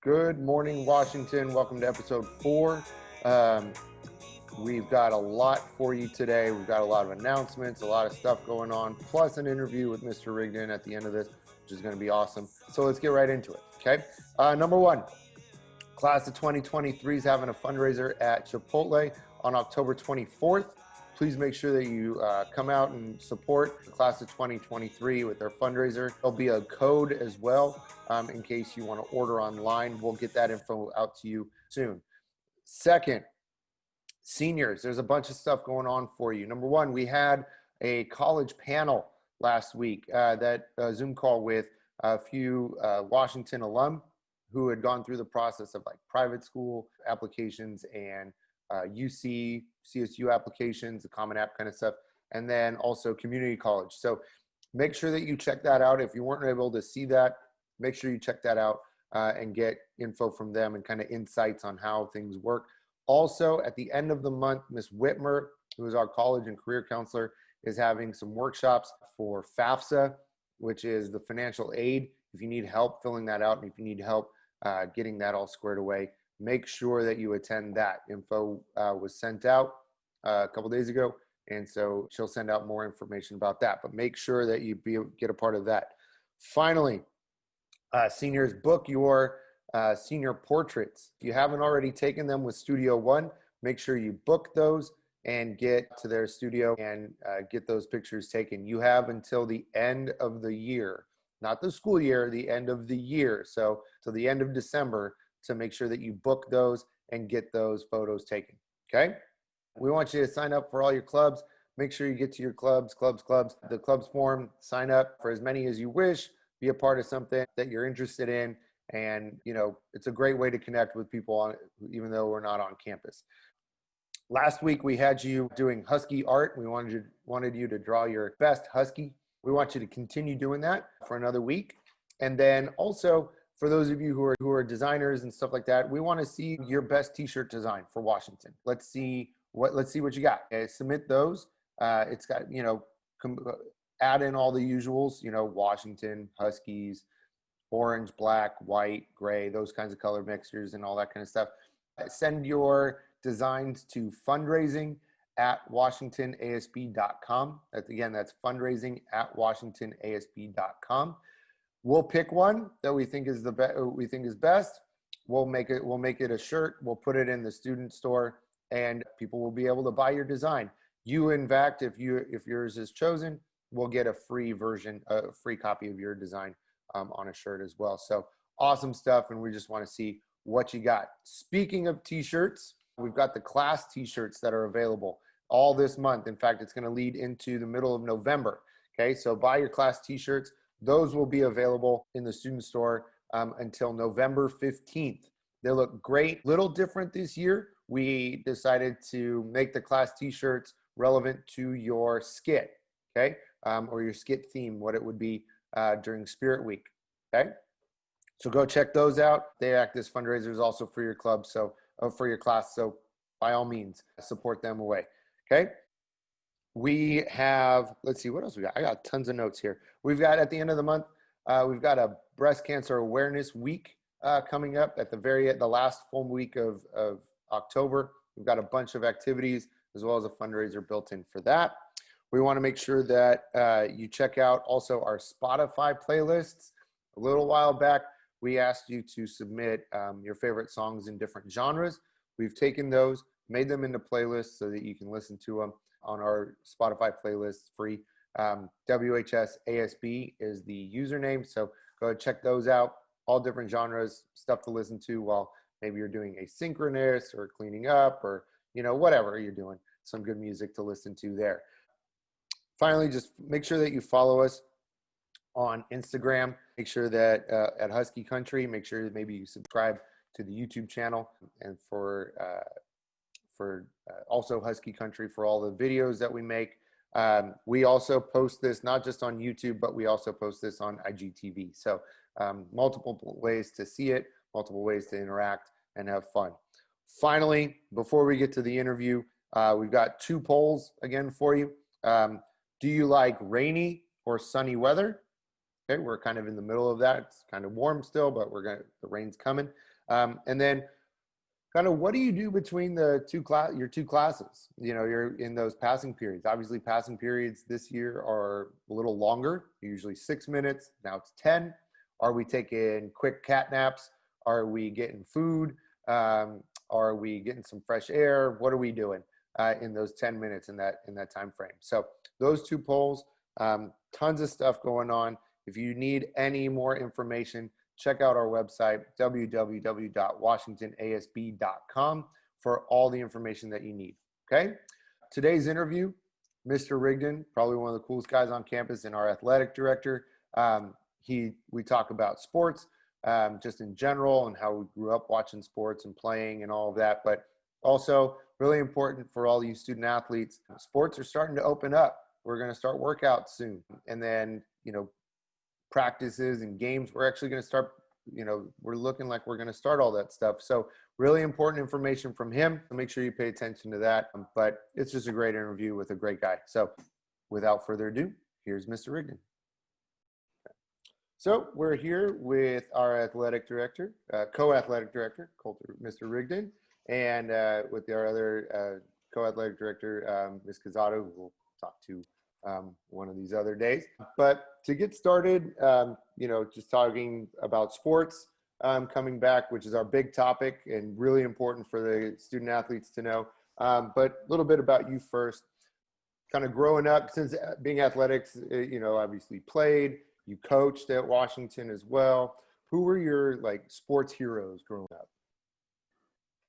Good morning, Washington. Welcome to episode 4. Um, we've got a lot for you today. We've got a lot of announcements, a lot of stuff going on, plus an interview with Mr. Rigdon at the end of this, which is going to be awesome. So let's get right into it, okay? Number one, class of 2023 is having a fundraiser at Chipotle on October 24th. Please make sure that you come out and support the class of 2023 with their fundraiser. There'll be a code as well in case you want to order online. We'll get that info out to you soon. Second, seniors, there's a bunch of stuff going on for you. Number one, we had a college panel last week, that Zoom call with a few Washington alum who had gone through the process of like private school applications and UC, CSU applications, the Common App kind of stuff, and then also community college. So make sure that you check that out. If you weren't able to see that, make sure you check that out and get info from them and kind of insights on how things work. Also, at the end of the month, Ms. Whitmer, who is our college and career counselor, is having some workshops for FAFSA, which is the financial aid. If you need help filling that out, and if you need help getting that all squared away, make sure that you attend that. Info was sent out a couple days ago, and so she'll send out more information about that. But make sure that you get a part of that. Finally, seniors, book your senior portraits. If you haven't already taken them with Studio One, make sure you book those and get to their studio and get those pictures taken. You have until the end of the year, not the school year, the end of the year. So till the end of December to make sure that you book those and get those photos taken, okay? We want you to sign up for all your clubs. Make sure you get to your clubs, the clubs form, sign up for as many as you wish, be a part of something that you're interested in. And, you know, it's a great way to connect with people even though we're not on campus. Last week, we had you doing Husky art. We wanted you to draw your best Husky. We want you to continue doing that for another week. And then also, for those of you who are designers and stuff like that, we want to see your best t-shirt design for Washington. Let's see what you got. Submit those. It's got, add in all the usuals, Washington, Huskies, orange, black, white, gray, those kinds of color mixtures and all that kind of stuff. Send your designs to fundraising@washingtonasb.com. That's fundraising@washingtonasb.com. We'll pick one that we think is best. We'll make it a shirt. We'll put it in the student store, and people will be able to buy your design. You, in fact, if yours is chosen, we'll get a free copy of your design on a shirt as well. So awesome stuff, and we just want to see what you got. Speaking of t-shirts, we've got the class t-shirts that are available all this month. In fact, it's going to lead into the middle of November. Okay, so buy your class t-shirts. Those will be available in the student store until November 15th. They look great. Little different this year. We decided to make the class t-shirts relevant to your skit, okay, or your skit theme, what it would be during Spirit Week, okay? So go check those out. They act as fundraisers also for your club, so for your class. So by all means, support them away, okay? We have, let's see, what else we got? I got tons of notes here. We've got at the end of the month, we've got a breast cancer awareness week coming up at the last full week of October. We've got a bunch of activities as well as a fundraiser built in for that. We want to make sure that you check out also our Spotify playlists. A little while back, we asked you to submit your favorite songs in different genres. We've taken those, made them into playlists so that you can listen to them on our Spotify playlist free. WHSASB is the username, so go ahead, check those out. All different genres, stuff to listen to while maybe you're doing asynchronous or cleaning up or whatever you're doing. Some good music to listen to there. Finally, just make sure that you follow us on Instagram. Make sure that at Husky Country, make sure that maybe you subscribe to the YouTube channel, and for also Husky Country for all the videos that we make. We also post this not just on YouTube, but we also post this on IGTV. So multiple ways to see it, multiple ways to interact and have fun. Finally, before we get to the interview, we've got 2 polls again for you. Do you like rainy or sunny weather? Okay, we're kind of in the middle of that. It's kind of warm still, but the rain's coming. And then kind of what do you do between your two classes? You're in those passing periods. Obviously, passing periods this year are a little longer, usually 6 minutes. Now it's 10. Are we taking quick cat naps? Are we getting food? Are we getting some fresh air? What are we doing in those 10 minutes in that time frame? So those two polls, tons of stuff going on. If you need any more information, check out our website, www.washingtonasb.com, for all the information that you need. Okay. Today's interview, Mr. Rigdon, probably one of the coolest guys on campus, and our athletic director. We talk about sports, just in general, and how we grew up watching sports and playing and all of that. But also really important for all you student athletes, sports are starting to open up. We're going to start workouts soon. And then, practices and games, we're actually going to start, we're looking like we're going to start all that stuff. So really important information from him. So make sure you pay attention to that. But it's just a great interview with a great guy. So without further ado, here's Mr. Rigdon. So we're here with our athletic director, co-athletic director, Mr. Rigdon, and with our other co-athletic director, Ms. Cazzato, who we'll talk to one of these other days. But to get started, just talking about sports coming back, which is our big topic and really important for the student athletes to know. But a little bit about you first, kind of growing up, since being athletics, obviously played, you coached at Washington as well. Who were your sports heroes growing up?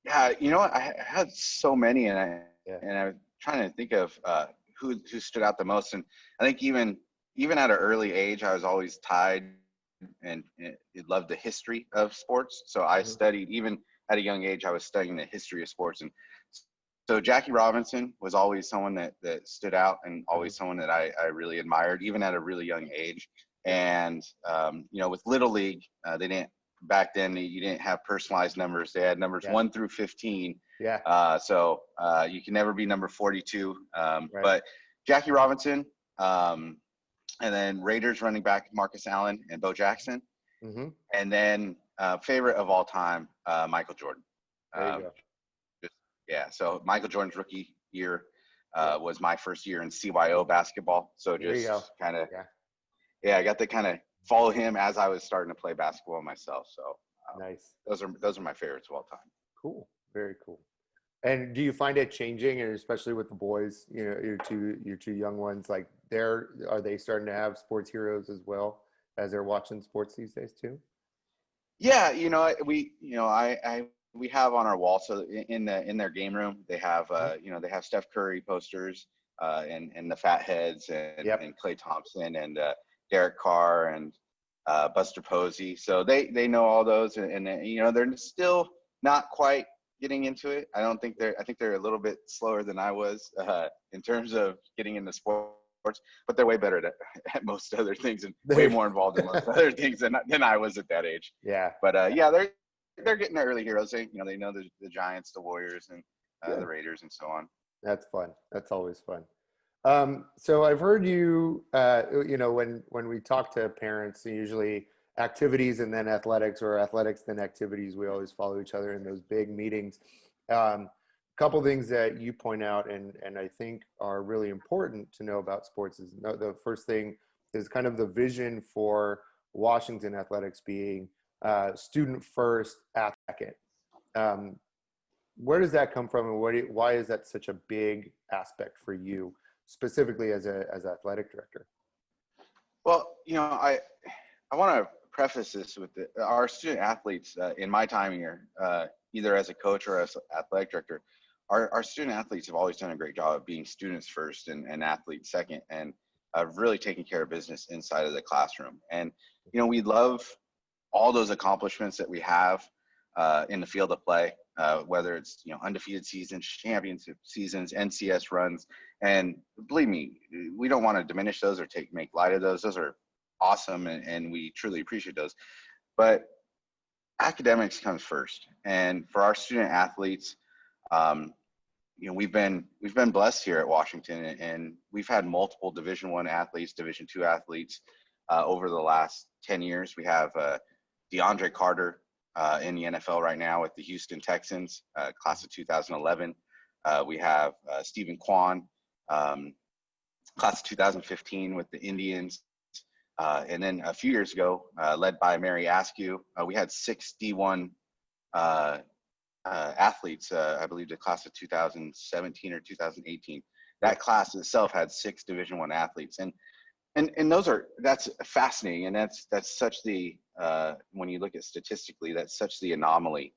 Yeah, I had so many, and I'm trying to think of who stood out the most. And I think even at an early age, I was always tied and loved the history of sports. So I studied, even at a young age, I was studying the history of sports. And so Jackie Robinson was always someone that stood out, and always someone that I really admired, even at a really young age. And, with Little League, back then you didn't have personalized numbers. They had numbers 1 through 15. Yeah. So you can never be number 42. Right. But Jackie Robinson, and then Raiders running back Marcus Allen and Bo Jackson. Mm-hmm. And then favorite of all time, Michael Jordan. There you go. So Michael Jordan's rookie year was my first year in CYO basketball. So just kind of, I got to kind of follow him as I was starting to play basketball myself. So nice. Those are my favorites of all time. Cool. Very cool. And do you find it changing, and especially with the boys, your two young ones, are they starting to have sports heroes as well as they're watching sports these days too? Yeah, we have on our wall, so in their game room, they have they have Steph Curry posters, and the Fatheads and Klay Thompson and Derek Carr and Buster Posey. So they know all those, and they're still not quite getting into it. I think they're a little bit slower than I was in terms of getting into sports, but they're way better at most other things, and way more involved in most other things than I was at that age. Yeah. But they're getting the early heroes. They know the Giants, the Warriors, and the Raiders, and so on. That's fun. That's always fun. So I've heard you, when we talk to parents, usually activities and then athletics, or athletics then activities, we always follow each other in those big meetings. A couple things that you point out and I think are really important to know about sports is the first thing is kind of the vision for Washington athletics being student first, athlete second. Where does that come from, and why is that such a big aspect for you, specifically as athletic director? Well, I want to preface this with our student athletes in my time here, either as a coach or as athletic director, our student athletes have always done a great job of being students first and athletes second, and really taking care of business inside of the classroom. And, we love all those accomplishments that we have in the field of play, whether it's, undefeated seasons, championship seasons, NCS runs. And believe me, we don't want to diminish those or make light of those. Those are awesome, and we truly appreciate those. But academics comes first. And for our student athletes, we've been blessed here at Washington, and we've had multiple Division I athletes, Division II athletes over the last 10 years. We have DeAndre Carter, in the NFL right now with the Houston Texans, class of 2011. We have Stephen Kwan, class of 2015 with the Indians. And then a few years ago, led by Mary Askew, we had 6 D1 athletes, I believe the class of 2017 or 2018. That class itself had 6 Division I athletes. And that's fascinating. And that's such the, when you look at statistically, that's such the anomaly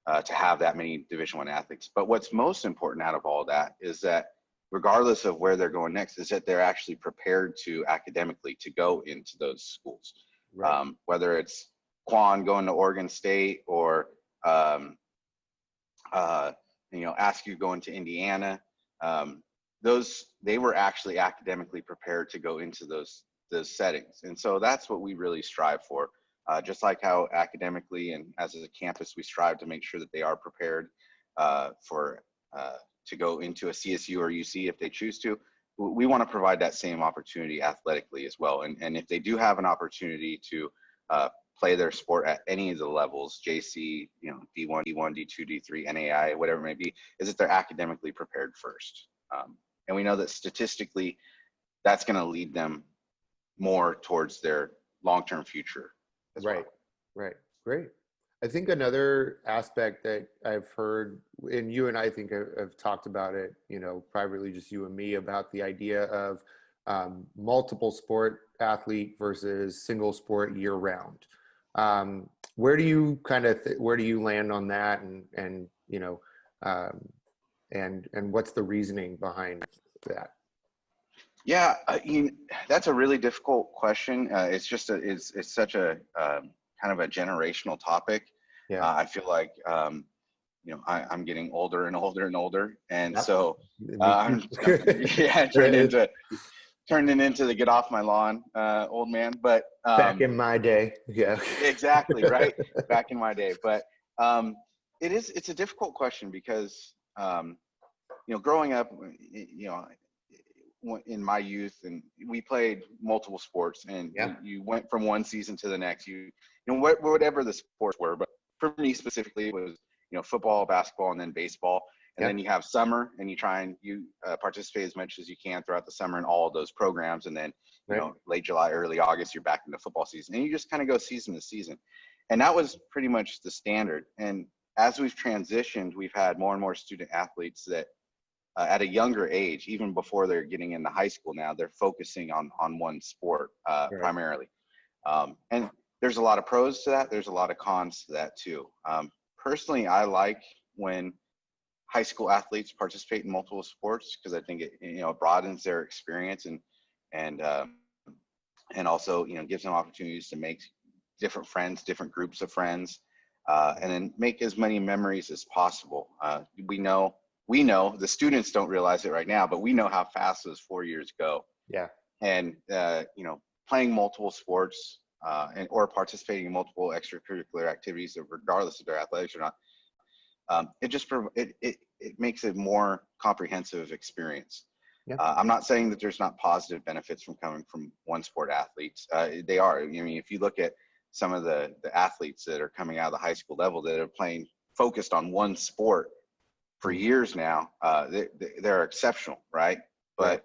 to have that many Division I athletes. But what's most important out of all that is that regardless of where they're going next, is that they're actually prepared to academically to go into those schools. Right. Whether it's Quan going to Oregon State or, Askew going to Indiana, they were actually academically prepared to go into those settings. And so that's what we really strive for. Just like how academically and as a campus, we strive to make sure that they are prepared to go into a CSU or UC if they choose to. We want to provide that same opportunity athletically as well. And if they do have an opportunity to play their sport at any of the levels, JC, D1, D2, D3, NAI, whatever it may be, is that they're academically prepared first. And we know that statistically, that's going to lead them more towards their long-term future as well. Right. Great. I think another aspect that I've heard, and you and I think have talked about it, privately, just you and me, about the idea of multiple sport athlete versus single sport year round. Where do you where do you land on that, and what's the reasoning behind that? Yeah, that's a really difficult question. It's just it's such a kind of a generational topic. Yeah. I feel like I'm getting older and older and older, and Yep. so I'm turning into the get off my lawn old man. But back in my day, yeah. Exactly, right. Back in my day, but it's a difficult question because growing up, in my youth, and we played multiple sports, and you went from one season to the next. Whatever the sports were, but for me specifically, it was football, basketball, and then baseball. And then you have summer, and you try and participate as much as you can throughout the summer in all of those programs. And then late July, early August, you're back into football season, and you just kind of go season to season. And that was pretty much the standard. And as we've transitioned, we've had more and more student athletes that at a younger age, even before they're getting into high school now, they're focusing on one sport primarily. And there's a lot of pros to that. There's a lot of cons to that too. Personally, I like when high school athletes participate in multiple sports because I think it broadens their experience and also gives them opportunities to make different friends, different groups of friends, and then make as many memories as possible. We know the students don't realize it right now, but we know how fast those 4 years go. Yeah. And playing multiple sports or participating in multiple extracurricular activities, regardless if they're athletics or not, it makes a more comprehensive experience. Yeah. I'm not saying that there's not positive benefits from coming from one sport athletes. They are. I mean, if you look at some of the athletes that are coming out of the high school level that are playing focused on one sport for years now, they're exceptional, right? But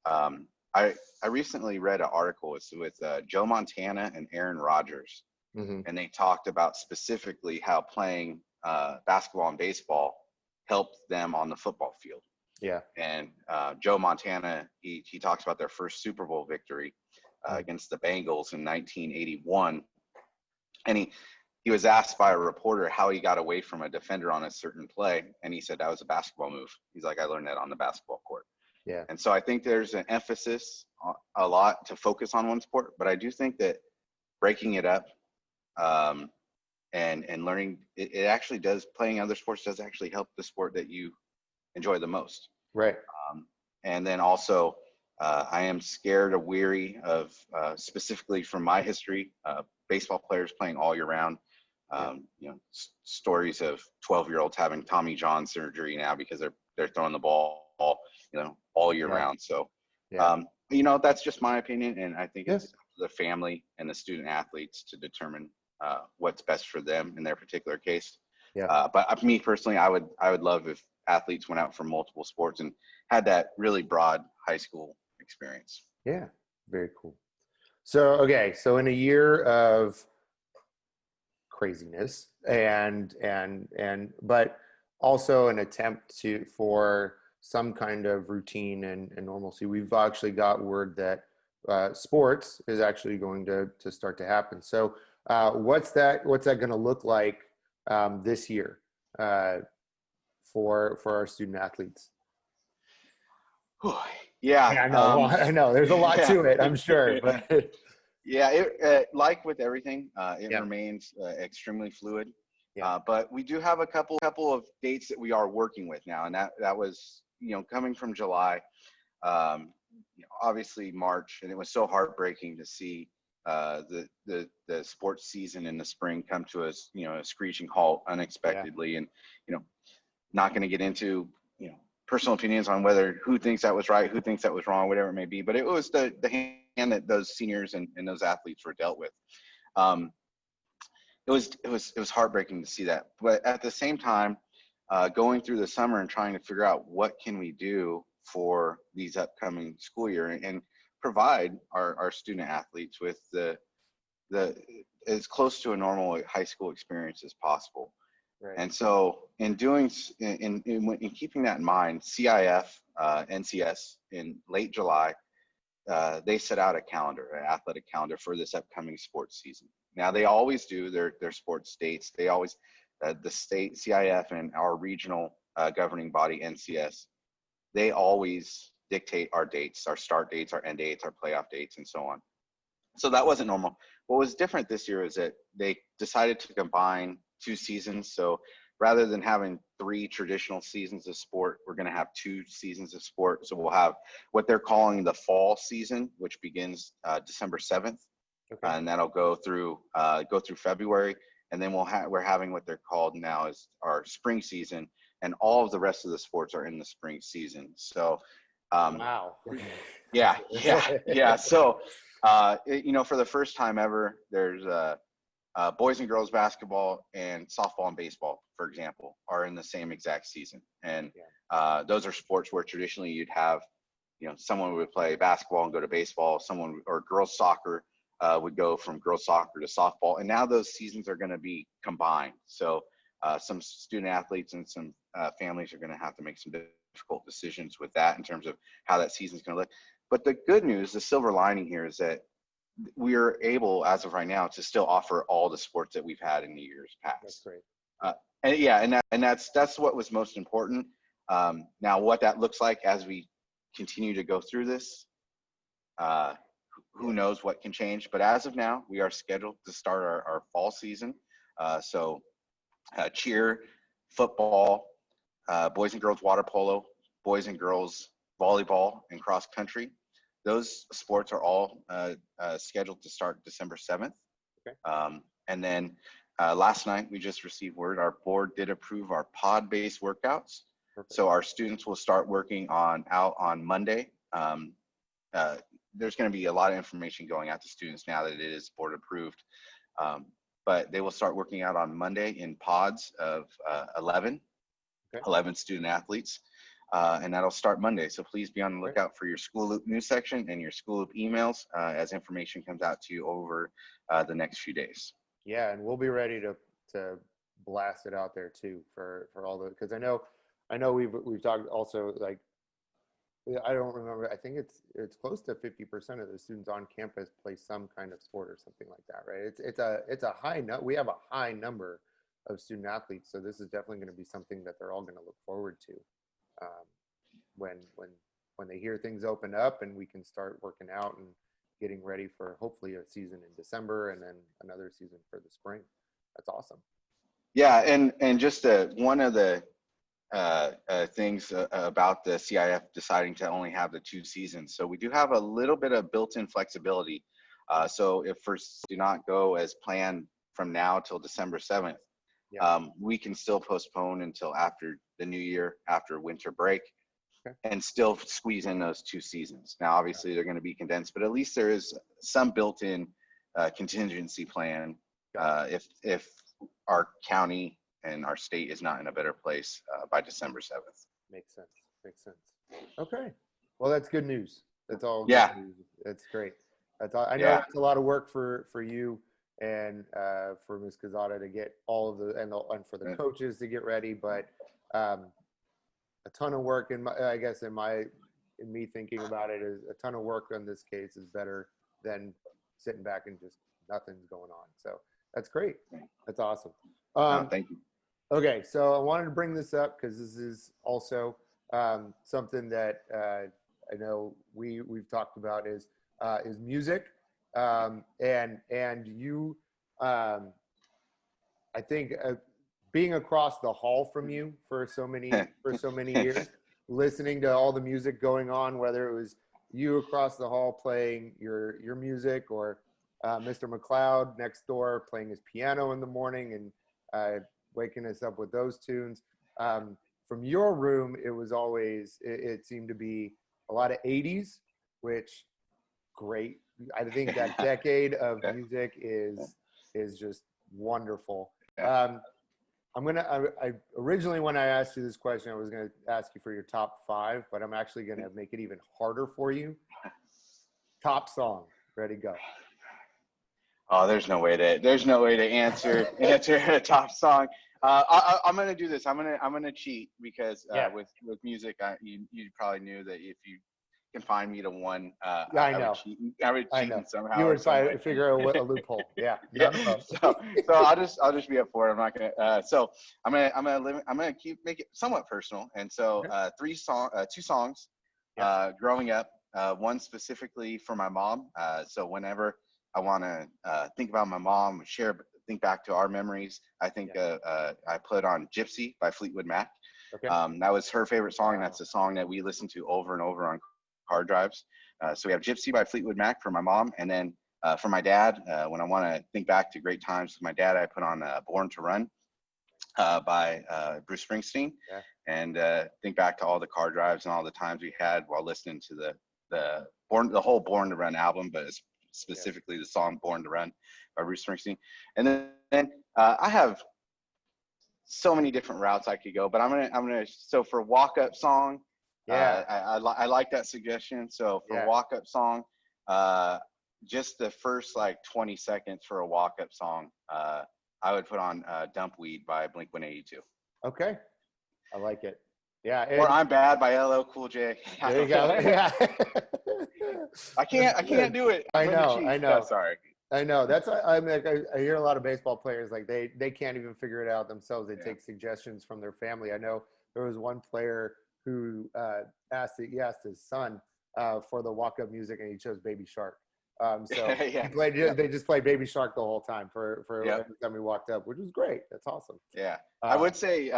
I recently read an article with Joe Montana and Aaron Rodgers, and they talked about specifically how playing basketball and baseball helped them on the football field. Yeah. And Joe Montana, he talks about their first Super Bowl victory against the Bengals in 1981, and he was asked by a reporter how he got away from a defender on a certain play, and he said that was a basketball move. He's like, I learned that on the basketball court. Yeah. And so I think there's an emphasis a lot to focus on one sport, but I do think that breaking it up and learning, it actually does, playing other sports does actually help the sport that you enjoy the most. Right. And then also, I am scared or weary of, specifically from my history, baseball players playing all year round. Stories of 12-year-olds having Tommy John surgery now because they're throwing the ball, all year round. So, that's just my opinion, and I think it's up to the family and the student athletes to determine what's best for them in their particular case. Yeah. But me personally, I would love if athletes went out for multiple sports and had that really broad high school experience. Yeah. Very cool. So, okay. So in a year of craziness but also an attempt for some kind of routine and normalcy, we've actually got word that sports is actually going to start to happen. So what's that going to look like this year for our student athletes? Yeah, I know. I know. There's a lot to it, I'm sure. But yeah, like with everything, it yeah. remains extremely fluid. Yeah. But we do have a couple of dates that we are working with now, and that was coming from July. Obviously March, and it was so heartbreaking to see the sports season in the spring come to a screeching halt unexpectedly. Yeah. And not going to get into personal opinions on who thinks that was right, who thinks that was wrong, whatever it may be, but it was the hand that those seniors and those athletes were dealt with. It was heartbreaking to see that, but at the same time, going through the summer and trying to figure out what can we do for these upcoming school year and provide our student athletes with the as close to a normal high school experience as possible. Right. And so in keeping that in mind, CIF, NCS in late July, they set out an athletic calendar for this upcoming sports season. Now they always do their sports dates. They always, the state CIF and our regional governing body NCS, they always dictate our dates, our start dates, our end dates, our playoff dates, and so on. So that wasn't normal. What was different this year is that they decided to combine 2 seasons. So rather than having 3 traditional seasons of sport, we're going to have 2 seasons of sport. So we'll have what they're calling the fall season, which begins December 7th, and that'll go through February. And then we're having what they're called now is our spring season, and all of the rest of the sports are in the spring season. So, wow. Yeah. So, for the first time ever, there's boys and girls basketball and softball and baseball, for example, are in the same exact season. And those are sports where traditionally you'd have, someone would play basketball and go to baseball, or girls soccer would go from girls soccer to softball. And now those seasons are going to be combined. So some student athletes and some families are going to have to make some difficult decisions with that in terms of how that season is going to look. But the good news, the silver lining here, is that we are able, as of right now, to still offer all the sports that we've had in the years past. That's great. That's what was most important. Now, what that looks like as we continue to go through this, who knows what can change. But as of now, we are scheduled to start our fall season. So cheer, football, boys and girls water polo, boys and girls volleyball, and cross country. Those sports are all scheduled to start December 7th. Okay. And then last night, we just received word, our board did approve our pod-based workouts. Perfect. So our students will start working out on Monday. There's going to be a lot of information going out to students now that it is board approved. But they will start working out on Monday in pods of 11 student athletes. And that'll start Monday. So please be on the lookout for your School Loop news section and your School Loop emails as information comes out to you over the next few days. Yeah, and we'll be ready to blast it out there too for all the, because I know we've talked also, like, I don't remember, I think it's close to 50% of the students on campus play some kind of sport or something like that, right? It's a high we have a high number of student athletes, so this is definitely going to be something that they're all going to look forward to. When they hear things open up and we can start working out and getting ready for hopefully a season in December and then another season for the spring. That's awesome. Yeah, and just one of the things about the CIF deciding to only have the 2 seasons. So we do have a little bit of built-in flexibility. So if first do not go as planned from now till December 7th, we can still postpone until after the new year, after winter break, and still squeeze in those 2 seasons. Now, obviously, they're going to be condensed, but at least there is some built-in contingency plan if our county and our state is not in a better place by December 7th. Makes sense. Makes sense. Okay. Well, that's good news. That's all good Yeah. news. That's great. That's all. I know Yeah. that's a lot of work for you and for Ms. Quezada to get all of the and for the coaches to get ready, but a ton of work in me thinking about it is a ton of work on this case is better than sitting back and just nothing's going on. So that's great. That's awesome. Thank you. Okay, so I wanted to bring this up because this is also something that I know we've talked about is music, and you, I think being across the hall from you for so many years, listening to all the music going on, whether it was you across the hall playing your music or Mr. McLeod next door playing his piano in the morning and waking us up with those tunes. From your room, it was always, it seemed to be a lot of 80s, which great. I think that decade of music is just wonderful. I originally, when I asked you this question, I was going to ask you for your top 5, but I'm actually going to make it even harder for you. Top song, ready, go. Oh, there's no way to answer a top song. I'm gonna do this. I'm gonna cheat because with music, you probably knew that if you confine me to one, I know. I would cheat somehow. You would try to figure out a loophole. Yeah. Yeah. So I'll just be up for it. I'm not gonna. So I'm gonna make it somewhat personal. And so 2 songs. Growing up, one specifically for my mom. So whenever I want to think about my mom, think back to our memories, I think I put on Gypsy by Fleetwood Mac. Okay. That was her favorite song, and that's a song that we listen to over and over on car drives. So we have Gypsy by Fleetwood Mac for my mom, and then for my dad, when I want to think back to great times with my dad, I put on Born to Run by Bruce Springsteen, and think back to all the car drives and all the times we had while listening to the whole Born to Run album, but specifically the song Born to Run by Bruce Springsteen. And then I have so many different routes I could go, but I'm gonna so for walk up song, I like that suggestion. So for walk up song, just the first like 20 seconds for a walk up song, I would put on Dump Weed by Blink-182. Okay, I like it. Yeah. Or I'm Bad by LL Cool J. There you go. Yeah. I can't do it. I know. Oh, sorry. I know. That's I hear a lot of baseball players like they can't even figure it out themselves. They take suggestions from their family. I know there was one player who asked his son for the walk-up music, and he chose Baby Shark. So they just played Baby Shark the whole time for every time we walked up, which was great. That's awesome. Yeah, I would say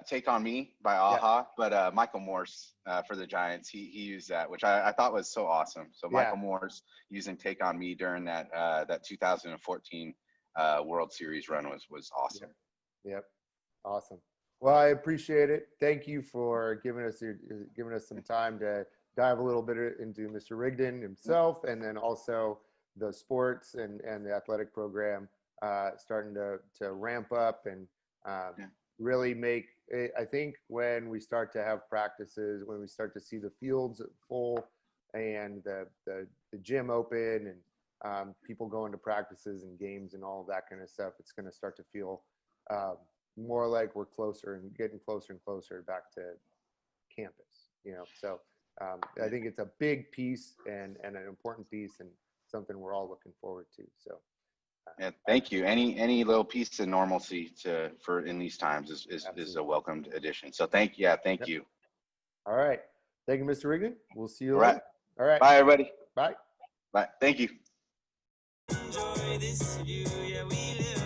Take on Me by a-ha, but Michael Morse for the Giants, he used that, which I thought was so awesome. So Michael Morse using Take on Me during that 2014 World Series run was awesome. Yep. Awesome. Well, I appreciate it. Thank you for giving us some time to dive a little bit into Mr. Rigdon himself, and then also the sports and the athletic program starting to ramp up and really make it. I think when we start to have practices, when we start to see the fields full and the gym open and people going to practices and games and all of that kind of stuff, it's going to start to feel more like we're closer and getting closer and closer back to campus, so I think it's a big piece and an important piece and something we're all looking forward to. So thank you. Any little piece of normalcy for in these times is a welcomed addition. So thank you. All right. Thank you, Mr. Rigdon. We'll see you later. All right. Bye, everybody. Bye. Bye. Thank you. Enjoy this view, yeah, we live